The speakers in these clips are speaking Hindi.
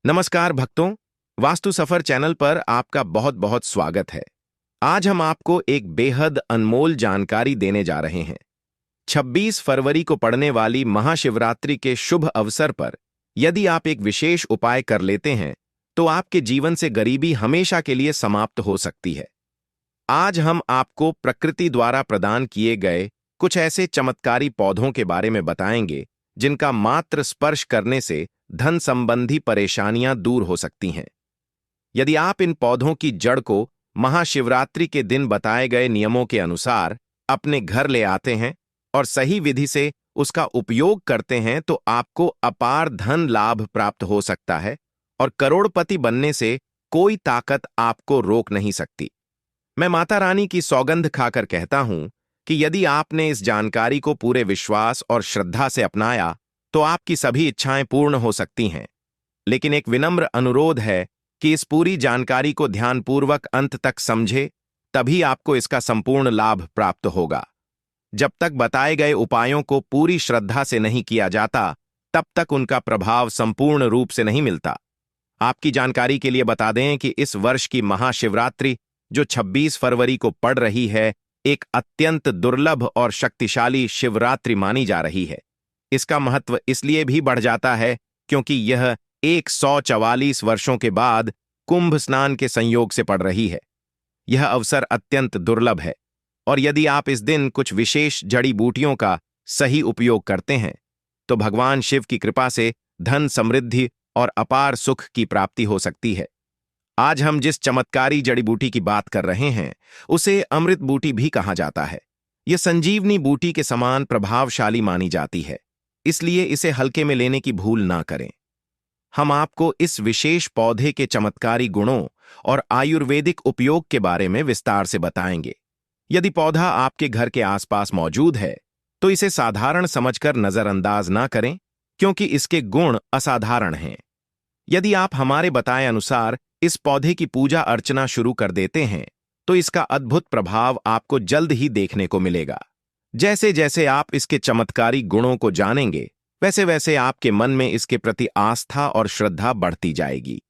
नमस्कार भक्तों, वास्तु सफर चैनल पर आपका बहुत बहुत स्वागत है। आज हम आपको एक बेहद अनमोल जानकारी देने जा रहे हैं। 26 फरवरी को पड़ने वाली महाशिवरात्रि के शुभ अवसर पर यदि आप एक विशेष उपाय कर लेते हैं तो आपके जीवन से गरीबी हमेशा के लिए समाप्त हो सकती है। आज हम आपको प्रकृति द्वारा प्रदान किए गए कुछ ऐसे चमत्कारी पौधों के बारे में बताएंगे जिनका मात्र स्पर्श करने से धन संबंधी परेशानियां दूर हो सकती हैं। यदि आप इन पौधों की जड़ को महाशिवरात्रि के दिन बताए गए नियमों के अनुसार अपने घर ले आते हैं और सही विधि से उसका उपयोग करते हैं तो आपको अपार धन लाभ प्राप्त हो सकता है और करोड़पति बनने से कोई ताकत आपको रोक नहीं सकती। मैं माता रानी की सौगंध खाकर कहता हूं कि यदि आपने इस जानकारी को पूरे विश्वास और श्रद्धा से अपनाया तो आपकी सभी इच्छाएं पूर्ण हो सकती हैं। लेकिन एक विनम्र अनुरोध है कि इस पूरी जानकारी को ध्यानपूर्वक अंत तक समझे, तभी आपको इसका संपूर्ण लाभ प्राप्त होगा। जब तक बताए गए उपायों को पूरी श्रद्धा से नहीं किया जाता, तब तक उनका प्रभाव संपूर्ण रूप से नहीं मिलता। आपकी जानकारी के लिए बता दें कि इस वर्ष की महाशिवरात्रि जो 26 फरवरी को पड़ रही है, एक अत्यंत दुर्लभ और शक्तिशाली शिवरात्रि मानी जा रही है। इसका महत्व इसलिए भी बढ़ जाता है क्योंकि यह 144 वर्षों के बाद कुंभ स्नान के संयोग से पड़ रही है। यह अवसर अत्यंत दुर्लभ है और यदि आप इस दिन कुछ विशेष जड़ी बूटियों का सही उपयोग करते हैं तो भगवान शिव की कृपा से धन समृद्धि और अपार सुख की प्राप्ति हो सकती है। आज हम जिस चमत्कारी जड़ी बूटी की बात कर रहे हैं उसे अमृत बूटी भी कहा जाता है। यह संजीवनी बूटी के समान प्रभावशाली मानी जाती है, इसलिए इसे हल्के में लेने की भूल ना करें। हम आपको इस विशेष पौधे के चमत्कारी गुणों और आयुर्वेदिक उपयोग के बारे में विस्तार से बताएंगे। यदि पौधा आपके घर के आसपास मौजूद है तो इसे साधारण समझकर नजरअंदाज ना करें, क्योंकि इसके गुण असाधारण हैं। यदि आप हमारे बताए अनुसार इस पौधे की पूजा अर्चना शुरू कर देते हैं तो इसका अद्भुत प्रभाव आपको जल्द ही देखने को मिलेगा। जैसे जैसे आप इसके चमत्कारी गुणों को जानेंगे, वैसे वैसे आपके मन में इसके प्रति आस्था और श्रद्धा बढ़ती जाएगी।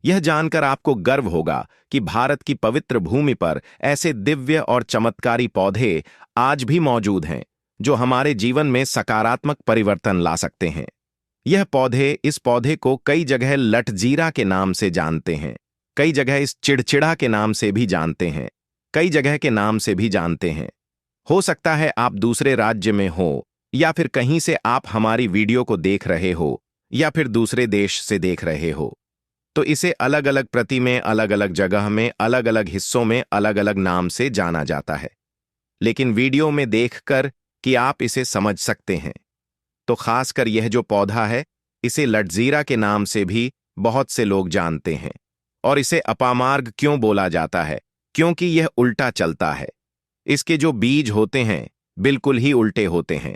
यह जानकर आपको गर्व होगा कि भारत की पवित्र भूमि पर ऐसे दिव्य और चमत्कारी पौधे आज भी मौजूद हैं जो हमारे जीवन में सकारात्मक परिवर्तन ला सकते हैं। इस पौधे को कई जगह लटजीरा के नाम से जानते हैं, कई जगह इस चिड़चिड़ा के नाम से भी जानते हैं, कई जगह के नाम से भी जानते हैं। हो सकता है आप दूसरे राज्य में हो या फिर कहीं से आप हमारी वीडियो को देख रहे हो या फिर दूसरे देश से देख रहे हो, तो इसे अलग अलग प्रति में, अलग अलग जगह में, अलग अलग हिस्सों में अलग अलग नाम से जाना जाता है। लेकिन वीडियो में देखकर कि आप इसे समझ सकते हैं, तो खासकर यह जो पौधा है इसे लटजीरा के नाम से भी बहुत से लोग जानते हैं। और इसे अपामार्ग क्यों बोला जाता है? क्योंकि यह उल्टा चलता है। इसके जो बीज होते हैं बिल्कुल ही उल्टे होते हैं।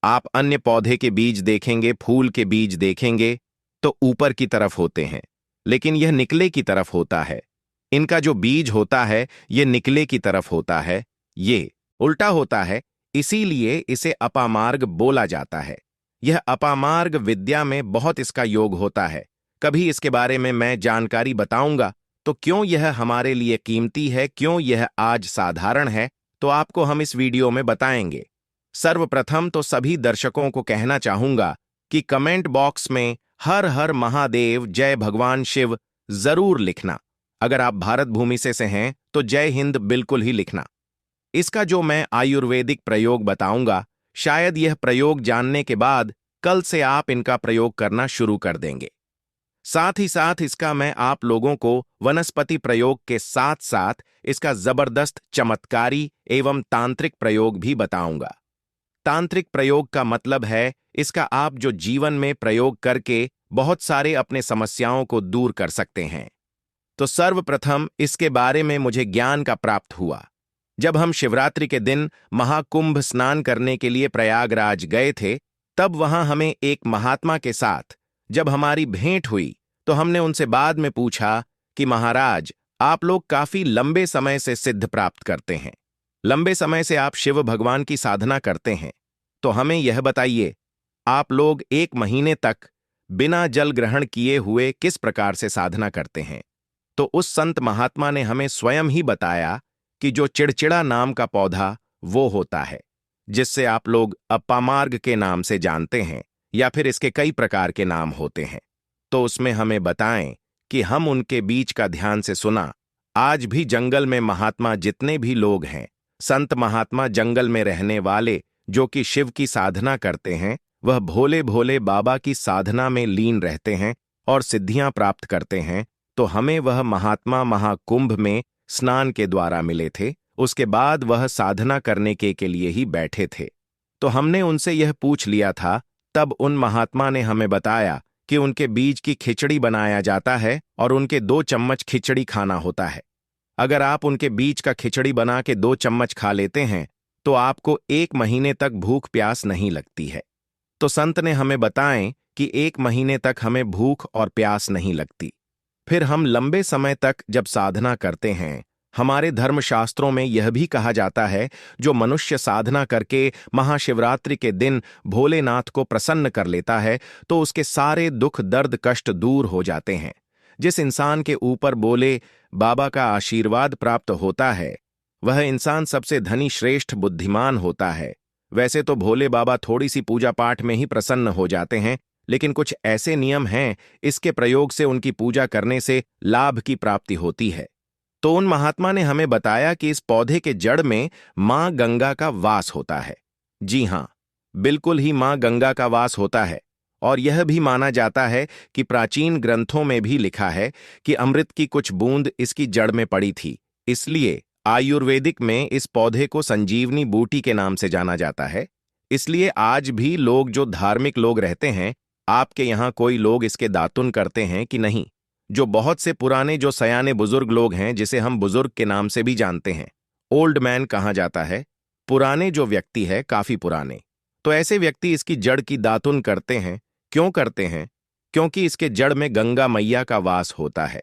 आप अन्य पौधे के बीज देखेंगे, फूल के बीज देखेंगे तो ऊपर की तरफ होते हैं, लेकिन यह निकले की तरफ होता है। इनका जो बीज होता है यह निकले की तरफ होता है, ये उल्टा होता है, इसीलिए इसे अपामार्ग बोला जाता है। यह अपामार्ग विद्या में बहुत इसका योग होता है। कभी इसके बारे में मैं जानकारी बताऊंगा तो क्यों यह हमारे लिए कीमती है, क्यों यह आज साधारण है, तो आपको हम इस वीडियो में बताएंगे। सर्वप्रथम तो सभी दर्शकों को कहना चाहूंगा कि कमेंट बॉक्स में हर हर महादेव, जय भगवान शिव जरूर लिखना। अगर आप भारत भूमि से हैं तो जय हिंद बिल्कुल ही लिखना। इसका जो मैं आयुर्वेदिक प्रयोग बताऊंगा, शायद यह प्रयोग जानने के बाद कल से आप इनका प्रयोग करना शुरू कर देंगे। साथ ही साथ इसका मैं आप लोगों को वनस्पति प्रयोग के साथ साथ इसका जबरदस्त चमत्कारी एवं तांत्रिक प्रयोग भी बताऊंगा। तांत्रिक प्रयोग का मतलब है इसका आप जो जीवन में प्रयोग करके बहुत सारे अपने समस्याओं को दूर कर सकते हैं। तो सर्वप्रथम इसके बारे में मुझे ज्ञान का प्राप्त हुआ जब हम शिवरात्रि के दिन महाकुंभ स्नान करने के लिए प्रयागराज गए थे। तब वहां हमें एक महात्मा के साथ जब हमारी भेंट हुई तो हमने उनसे बाद में पूछा कि महाराज, आप लोग काफी लंबे समय से सिद्ध प्राप्त करते हैं, लंबे समय से आप शिव भगवान की साधना करते हैं, तो हमें यह बताइए, आप लोग 1 महीने तक बिना जल ग्रहण किए हुए किस प्रकार से साधना करते हैं। तो उस संत महात्मा ने हमें स्वयं ही बताया कि जो चिड़चिड़ा नाम का पौधा वो होता है, जिससे आप लोग अपामार्ग के नाम से जानते हैं, या फिर इसके कई प्रकार के नाम होते हैं। तो उसमें हमें बताएं कि हम उनके बीच का ध्यान से सुना। आज भी जंगल में महात्मा जितने भी लोग हैं, संत महात्मा जंगल में रहने वाले जो कि शिव की साधना करते हैं, वह भोले भोले बाबा की साधना में लीन रहते हैं और सिद्धियां प्राप्त करते हैं। तो हमें वह महात्मा महाकुंभ में स्नान के द्वारा मिले थे। उसके बाद वह साधना करने के लिए ही बैठे थे। तो हमने उनसे यह पूछ लिया था। तब उन महात्मा ने हमें बताया कि उनके बीज की खिचड़ी बनाया जाता है और उनके 2 चम्मच खिचड़ी खाना होता है। अगर आप उनके बीज का खिचड़ी बना के 2 चम्मच खा लेते हैं तो आपको 1 महीने तक भूख प्यास नहीं लगती है। तो संत ने हमें बताएं कि 1 महीने तक हमें भूख और प्यास नहीं लगती। फिर हम लंबे समय तक जब साधना करते हैं, हमारे धर्मशास्त्रों में यह भी कहा जाता है, जो मनुष्य साधना करके महाशिवरात्रि के दिन भोलेनाथ को प्रसन्न कर लेता है तो उसके सारे दुख दर्द कष्ट दूर हो जाते हैं। जिस इंसान के ऊपर बोले बाबा का आशीर्वाद प्राप्त होता है, वह इंसान सबसे धनी श्रेष्ठ बुद्धिमान होता है। वैसे तो भोले बाबा थोड़ी सी पूजा पाठ में ही प्रसन्न हो जाते हैं, लेकिन कुछ ऐसे नियम हैं, इसके प्रयोग से उनकी पूजा करने से लाभ की प्राप्ति होती है। तो उन महात्मा ने हमें बताया कि इस पौधे के जड़ में मां गंगा का वास होता है। जी हां, बिल्कुल ही मां गंगा का वास होता है। और यह भी माना जाता है कि प्राचीन ग्रंथों में भी लिखा है कि अमृत की कुछ बूंद इसकी जड़ में पड़ी थी। इसलिए आयुर्वेदिक में इस पौधे को संजीवनी बूटी के नाम से जाना जाता है। इसलिए आज भी लोग जो धार्मिक लोग रहते हैं, आपके यहां कोई लोग इसके दातुन करते हैं कि नहीं? जो बहुत से पुराने जो सयाने बुजुर्ग लोग हैं, जिसे हम बुजुर्ग के नाम से भी जानते हैं, ओल्ड मैन कहा जाता है, पुराने जो व्यक्ति है, काफी पुराने, तो ऐसे व्यक्ति इसकी जड़ की दातुन करते हैं। क्यों करते हैं? क्योंकि इसके जड़ में गंगा मैया का वास होता है।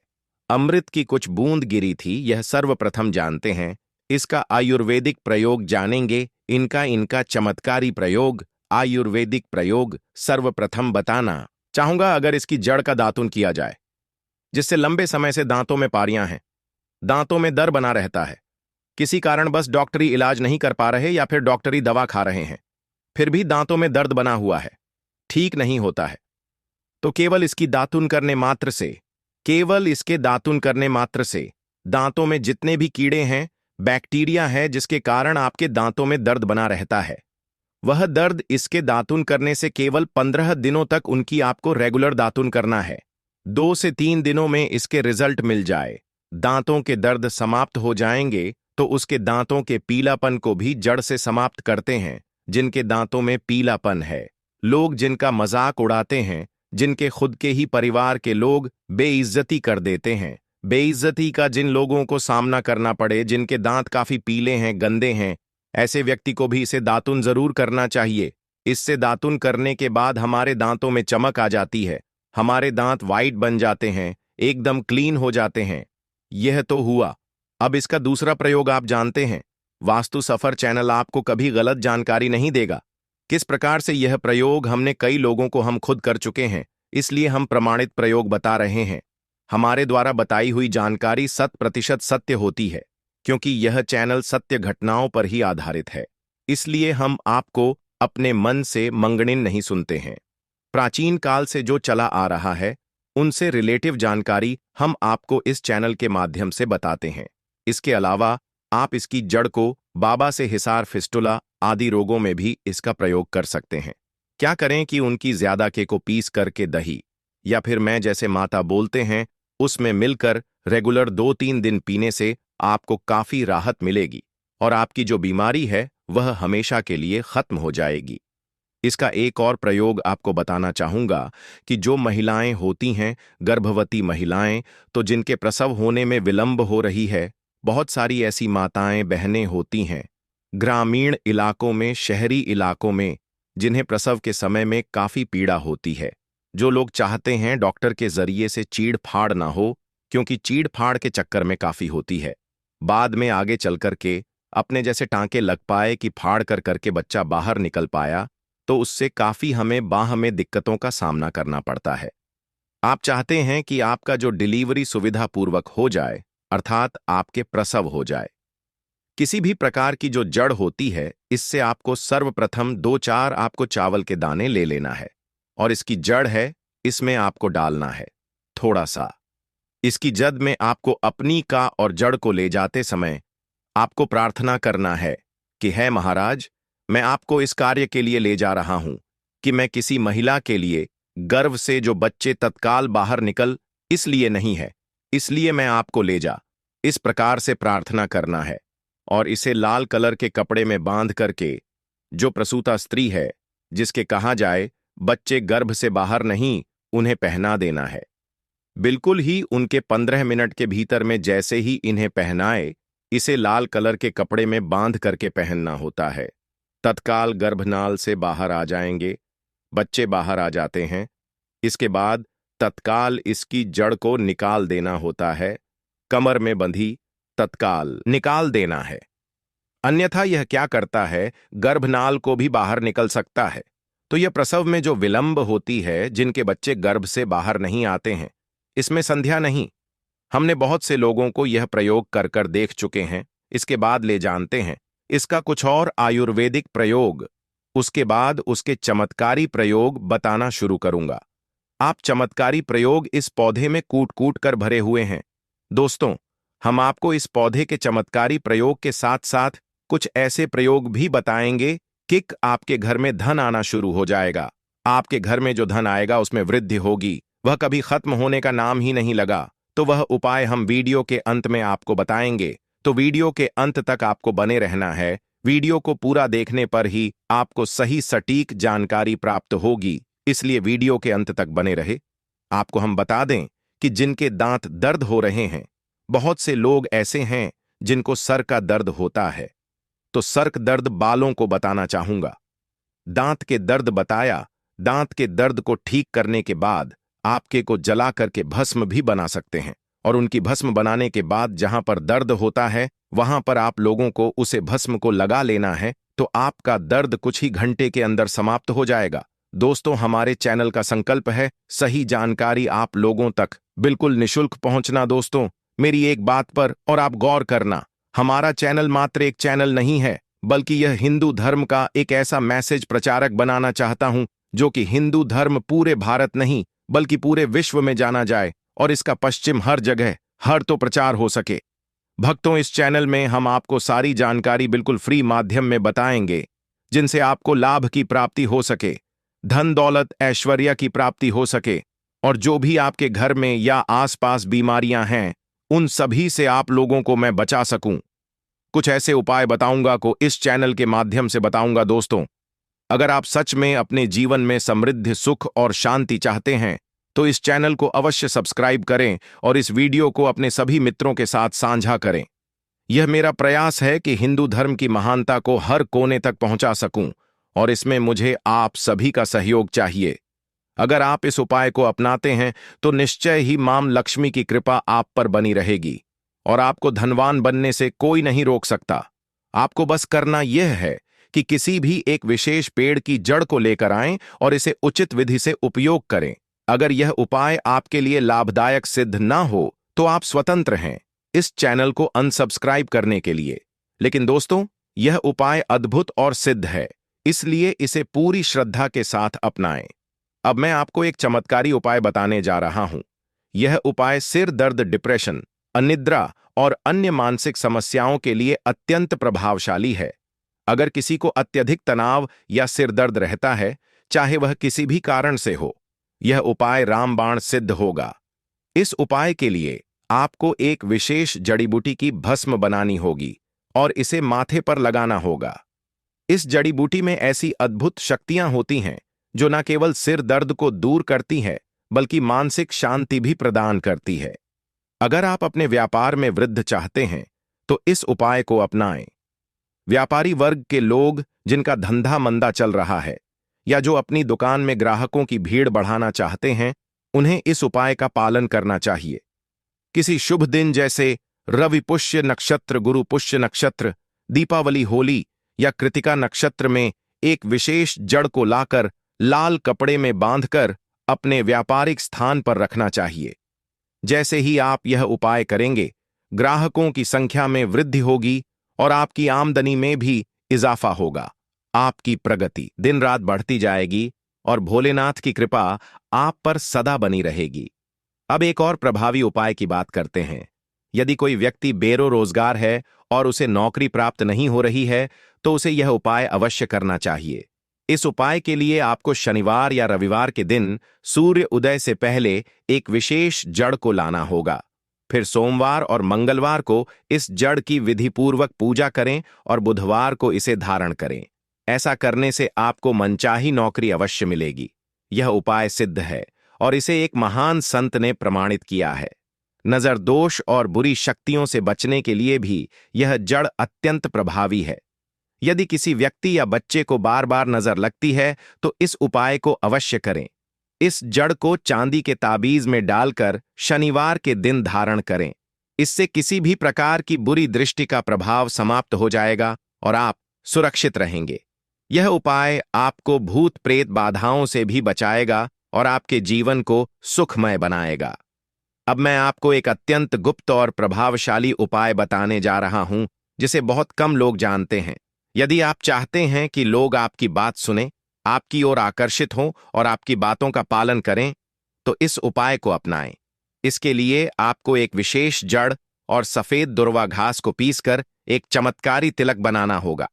अमृत की कुछ बूंद गिरी थी, यह सर्वप्रथम जानते हैं। इसका आयुर्वेदिक प्रयोग जानेंगे। इनका चमत्कारी प्रयोग, आयुर्वेदिक प्रयोग सर्वप्रथम बताना चाहूंगा। अगर इसकी जड़ का दातुन किया जाए, जिससे लंबे समय से दांतों में पारियां हैं, दांतों में दर्द बना रहता है, किसी कारण बस डॉक्टरी इलाज नहीं कर पा रहे या फिर डॉक्टरी दवा खा रहे हैं, फिर भी दांतों में दर्द बना हुआ है, ठीक नहीं होता है, तो केवल इसकी दातुन करने मात्र से, केवल इसके दातुन करने मात्र से दांतों में जितने भी कीड़े हैं, बैक्टीरिया है, जिसके कारण आपके दांतों में दर्द बना रहता है, वह दर्द इसके दातुन करने से केवल 15 दिनों तक उनकी आपको रेगुलर दातुन करना है। 2 से 3 दिनों में इसके रिजल्ट मिल जाए, दांतों के दर्द समाप्त हो जाएंगे। तो उसके दांतों के पीलापन को भी जड़ से समाप्त करते हैं। जिनके दांतों में पीलापन है, लोग जिनका मजाक उड़ाते हैं, जिनके खुद के ही परिवार के लोग बेइज्जती कर देते हैं, बेइज्जती का जिन लोगों को सामना करना पड़े, जिनके दांत काफी पीले हैं, गंदे हैं, ऐसे व्यक्ति को भी इसे दातुन जरूर करना चाहिए। इससे दातुन करने के बाद हमारे दांतों में चमक आ जाती है, हमारे दांत वाइट बन जाते हैं, एकदम क्लीन हो जाते हैं। यह तो हुआ। अब इसका दूसरा प्रयोग आप जानते हैं। वास्तु सफर चैनल आपको कभी गलत जानकारी नहीं देगा। किस प्रकार से यह प्रयोग हमने कई लोगों को हम खुद कर चुके हैं, इसलिए हम प्रमाणित प्रयोग बता रहे हैं। हमारे द्वारा बताई हुई जानकारी 100% सत्य होती है, क्योंकि यह चैनल सत्य घटनाओं पर ही आधारित है। इसलिए हम आपको अपने मन से मंगणिन नहीं सुनते हैं। प्राचीन काल से जो चला आ रहा है, उनसे रिलेटिव जानकारी हम आपको इस चैनल के माध्यम से बताते हैं। इसके अलावा आप इसकी जड़ को बाबा से हिसार, फिस्टुला आदि रोगों में भी इसका प्रयोग कर सकते हैं। क्या करें कि उनकी ज्यादा के को पीस करके दही या फिर मैं जैसे माता बोलते हैं उसमें मिलकर रेगुलर 2-3 दिन पीने से आपको काफी राहत मिलेगी और आपकी जो बीमारी है वह हमेशा के लिए खत्म हो जाएगी। इसका एक और प्रयोग आपको बताना चाहूंगा कि जो महिलाएं होती हैं, गर्भवती महिलाएं, तो जिनके प्रसव होने में विलंब हो रही है, बहुत सारी ऐसी माताएं बहनें होती हैं ग्रामीण इलाकों में, शहरी इलाकों में, जिन्हें प्रसव के समय में काफी पीड़ा होती है। जो लोग चाहते हैं डॉक्टर के जरिए से चीड़ फाड़ ना हो, क्योंकि चीड़ फाड़ के चक्कर में काफी होती है, बाद में आगे चल करके अपने जैसे टांके लग पाए कि फाड़ कर करके बच्चा बाहर निकल पाया, तो उससे काफी हमें बाह में दिक्कतों का सामना करना पड़ता है। आप चाहते हैं कि आपका जो डिलीवरी सुविधापूर्वक हो जाए, अर्थात आपके प्रसव हो जाए। किसी भी प्रकार की जो जड़ होती है, इससे आपको सर्वप्रथम 2-4 आपको चावल के दाने ले लेना है और इसकी जड़ है, इसमें आपको डालना है थोड़ा सा। इसकी जद में आपको अपनी का और जड़ को ले जाते समय आपको प्रार्थना करना है कि है महाराज, मैं आपको इस कार्य के लिए ले जा रहा हूं कि मैं किसी महिला के लिए गर्भ से जो बच्चे तत्काल बाहर निकल इसलिए नहीं है, इसलिए मैं आपको ले जा, इस प्रकार से प्रार्थना करना है। और इसे लाल कलर के कपड़े में बांध करके जो प्रसूता स्त्री है, जिसके कहा जाए बच्चे गर्भ से बाहर नहीं, उन्हें पहना देना है। बिल्कुल ही उनके 15 मिनट के भीतर में जैसे ही इन्हें पहनाए, इसे लाल कलर के कपड़े में बांध करके पहनना होता है। तत्काल गर्भनाल से बाहर आ जाएंगे, बच्चे बाहर आ जाते हैं। इसके बाद तत्काल इसकी जड़ को निकाल देना होता है, कमर में बंधी तत्काल निकाल देना है। अन्यथा यह क्या करता है, गर्भनाल को भी बाहर निकल सकता है। तो यह प्रसव में जो विलंब होती है, जिनके बच्चे गर्भ से बाहर नहीं आते हैं, इसमें संध्या नहीं। हमने बहुत से लोगों को यह प्रयोग कर कर देख चुके हैं। इसके बाद ले जानते हैं इसका कुछ और आयुर्वेदिक प्रयोग। उसके बाद उसके चमत्कारी प्रयोग बताना शुरू करूंगा। आप चमत्कारी प्रयोग इस पौधे में कूट कूट कर भरे हुए हैं। दोस्तों, हम आपको इस पौधे के चमत्कारी प्रयोग के साथ साथ कुछ ऐसे प्रयोग भी बताएंगे कि आपके घर में धन आना शुरू हो जाएगा। आपके घर में जो धन आएगा उसमें वृद्धि होगी, वह कभी खत्म होने का नाम ही नहीं लगा। तो वह उपाय हम वीडियो के अंत में आपको बताएंगे, तो वीडियो के अंत तक आपको बने रहना है। वीडियो को पूरा देखने पर ही आपको सही सटीक जानकारी प्राप्त होगी, इसलिए वीडियो के अंत तक बने रहे। आपको हम बता दें कि जिनके दांत दर्द हो रहे हैं, बहुत से लोग ऐसे हैं जिनको सर का दर्द होता है, तो सर दर्द बालों को बताना चाहूंगा। दांत के दर्द बताया, दांत के दर्द को ठीक करने के बाद आपके को जला करके भस्म भी बना सकते हैं, और उनकी भस्म बनाने के बाद जहां पर दर्द होता है वहां पर आप लोगों को उसे भस्म को लगा लेना है, तो आपका दर्द कुछ ही घंटे के अंदर समाप्त हो जाएगा। दोस्तों, हमारे चैनल का संकल्प है सही जानकारी आप लोगों तक बिल्कुल निशुल्क पहुंचना। दोस्तों, मेरी एक बात पर और आप गौर करना, हमारा चैनल मात्र एक चैनल नहीं है, बल्कि यह हिंदू धर्म का एक ऐसा मैसेज प्रचारक बनाना चाहता हूं जो कि हिंदू धर्म पूरे भारत नहीं बल्कि पूरे विश्व में जाना जाए और इसका पश्चिम हर जगह हर तो प्रचार हो सके। भक्तों, इस चैनल में हम आपको सारी जानकारी बिल्कुल फ्री माध्यम में बताएंगे, जिनसे आपको लाभ की प्राप्ति हो सके, धन दौलत ऐश्वर्य की प्राप्ति हो सके, और जो भी आपके घर में या आसपास बीमारियां हैं उन सभी से आप लोगों को मैं बचा सकूं। कुछ ऐसे उपाय बताऊंगा को इस चैनल के माध्यम से बताऊंगा। दोस्तों, अगर आप सच में अपने जीवन में समृद्धि, सुख और शांति चाहते हैं तो इस चैनल को अवश्य सब्सक्राइब करें और इस वीडियो को अपने सभी मित्रों के साथ साझा करें। यह मेरा प्रयास है कि हिंदू धर्म की महानता को हर कोने तक पहुंचा सकूं, और इसमें मुझे आप सभी का सहयोग चाहिए। अगर आप इस उपाय को अपनाते हैं तो निश्चय ही मां लक्ष्मी की कृपा आप पर बनी रहेगी और आपको धनवान बनने से कोई नहीं रोक सकता। आपको बस करना यह है कि किसी भी एक विशेष पेड़ की जड़ को लेकर आएं और इसे उचित विधि से उपयोग करें। अगर यह उपाय आपके लिए लाभदायक सिद्ध ना हो तो आप स्वतंत्र हैं इस चैनल को अनसब्सक्राइब करने के लिए। लेकिन दोस्तों, यह उपाय अद्भुत और सिद्ध है, इसलिए इसे पूरी श्रद्धा के साथ अपनाएं। अब मैं आपको एक चमत्कारी उपाय बताने जा रहा हूं। यह उपाय सिर दर्द, डिप्रेशन, अनिद्रा और अन्य मानसिक समस्याओं के लिए अत्यंत प्रभावशाली है। अगर किसी को अत्यधिक तनाव या सिर दर्द रहता है, चाहे वह किसी भी कारण से हो, यह उपाय रामबाण सिद्ध होगा। इस उपाय के लिए आपको एक विशेष जड़ी बूटी की भस्म बनानी होगी और इसे माथे पर लगाना होगा। इस जड़ी बूटी में ऐसी अद्भुत शक्तियां होती हैं जो न केवल सिर दर्द को दूर करती है बल्कि मानसिक शांति भी प्रदान करती है। अगर आप अपने व्यापार में वृद्धि चाहते हैं तो इस उपाय को अपनाएं। व्यापारी वर्ग के लोग जिनका धंधा मंदा चल रहा है या जो अपनी दुकान में ग्राहकों की भीड़ बढ़ाना चाहते हैं, उन्हें इस उपाय का पालन करना चाहिए। किसी शुभ दिन जैसे रवि पुष्य नक्षत्र, गुरु पुष्य नक्षत्र, दीपावली, होली या कृतिका नक्षत्र में एक विशेष जड़ को लाकर लाल कपड़े में बांधकर अपने व्यापारिक स्थान पर रखना चाहिए। जैसे ही आप यह उपाय करेंगे, ग्राहकों की संख्या में वृद्धि होगी और आपकी आमदनी में भी इजाफा होगा। आपकी प्रगति दिन रात बढ़ती जाएगी और भोलेनाथ की कृपा आप पर सदा बनी रहेगी। अब एक और प्रभावी उपाय की बात करते हैं। यदि कोई व्यक्ति बेरोजगार है और उसे नौकरी प्राप्त नहीं हो रही है, तो उसे यह उपाय अवश्य करना चाहिए। इस उपाय के लिए आपको शनिवार या रविवार के दिन सूर्य उदय से पहले एक विशेष जड़ को लाना होगा। फिर सोमवार और मंगलवार को इस जड़ की विधिपूर्वक पूजा करें और बुधवार को इसे धारण करें। ऐसा करने से आपको मनचाही नौकरी अवश्य मिलेगी। यह उपाय सिद्ध है और इसे एक महान संत ने प्रमाणित किया है। नजर दोष और बुरी शक्तियों से बचने के लिए भी यह जड़ अत्यंत प्रभावी है। यदि किसी व्यक्ति या बच्चे को बार बार नजर लगती है, तो इस उपाय को अवश्य करें। इस जड़ को चांदी के ताबीज में डालकर शनिवार के दिन धारण करें। इससे किसी भी प्रकार की बुरी दृष्टि का प्रभाव समाप्त हो जाएगा और आप सुरक्षित रहेंगे। यह उपाय आपको भूत प्रेत बाधाओं से भी बचाएगा और आपके जीवन को सुखमय बनाएगा। अब मैं आपको एक अत्यंत गुप्त और प्रभावशाली उपाय बताने जा रहा हूं, जिसे बहुत कम लोग जानते हैं। यदि आप चाहते हैं कि लोग आपकी बात सुनें, आपकी ओर आकर्षित हों और आपकी बातों का पालन करें, तो इस उपाय को अपनाएं। इसके लिए आपको एक विशेष जड़ और सफेद दुर्वा घास को पीसकर एक चमत्कारी तिलक बनाना होगा।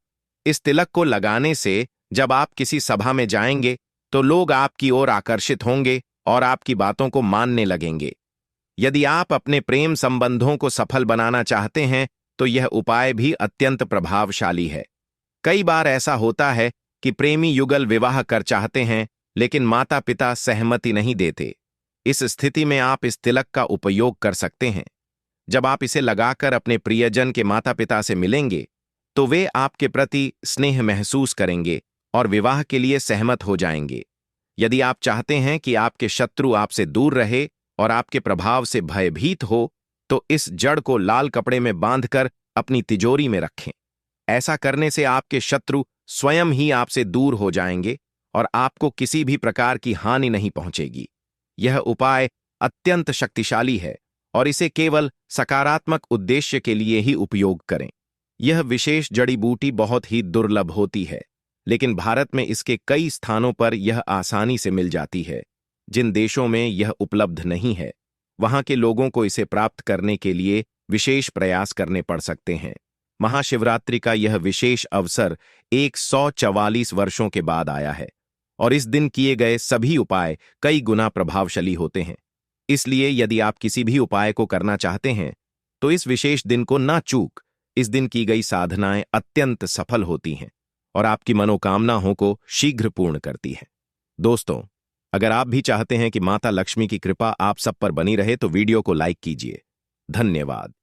इस तिलक को लगाने से जब आप किसी सभा में जाएंगे, तो लोग आपकी ओर आकर्षित होंगे और आपकी बातों को मानने लगेंगे। यदि आप अपने प्रेम संबंधों को सफल बनाना चाहते हैं, तो यह उपाय भी अत्यंत प्रभावशाली है। कई बार ऐसा होता है कि प्रेमी युगल विवाह कर चाहते हैं, लेकिन माता पिता सहमति नहीं देते। इस स्थिति में आप इस तिलक का उपयोग कर सकते हैं। जब आप इसे लगाकर अपने प्रियजन के माता पिता से मिलेंगे, तो वे आपके प्रति स्नेह महसूस करेंगे और विवाह के लिए सहमत हो जाएंगे। यदि आप चाहते हैं कि आपके शत्रु आपसे दूर रहे और आपके प्रभाव से भयभीत हो, तो इस जड़ को लाल कपड़े में बांधकर अपनी तिजोरी में रखें। ऐसा करने से आपके शत्रु स्वयं ही आपसे दूर हो जाएंगे और आपको किसी भी प्रकार की हानि नहीं पहुंचेगी। यह उपाय अत्यंत शक्तिशाली है और इसे केवल सकारात्मक उद्देश्य के लिए ही उपयोग करें। यह विशेष जड़ी बूटी बहुत ही दुर्लभ होती है, लेकिन भारत में इसके कई स्थानों पर यह आसानी से मिल जाती है। जिन देशों में यह उपलब्ध नहीं है, वहां के लोगों को इसे प्राप्त करने के लिए विशेष प्रयास करने पड़ सकते हैं। महाशिवरात्रि का यह विशेष अवसर 144 वर्षों के बाद आया है और इस दिन किए गए सभी उपाय कई गुना प्रभावशाली होते हैं। इसलिए यदि आप किसी भी उपाय को करना चाहते हैं, तो इस विशेष दिन को ना चूक। इस दिन की गई साधनाएं अत्यंत सफल होती हैं और आपकी मनोकामनाओं को शीघ्र पूर्ण करती हैं। दोस्तों, अगर आप भी चाहते हैं कि माता लक्ष्मी की कृपा आप सब पर बनी रहे, तो वीडियो को लाइक कीजिए। धन्यवाद।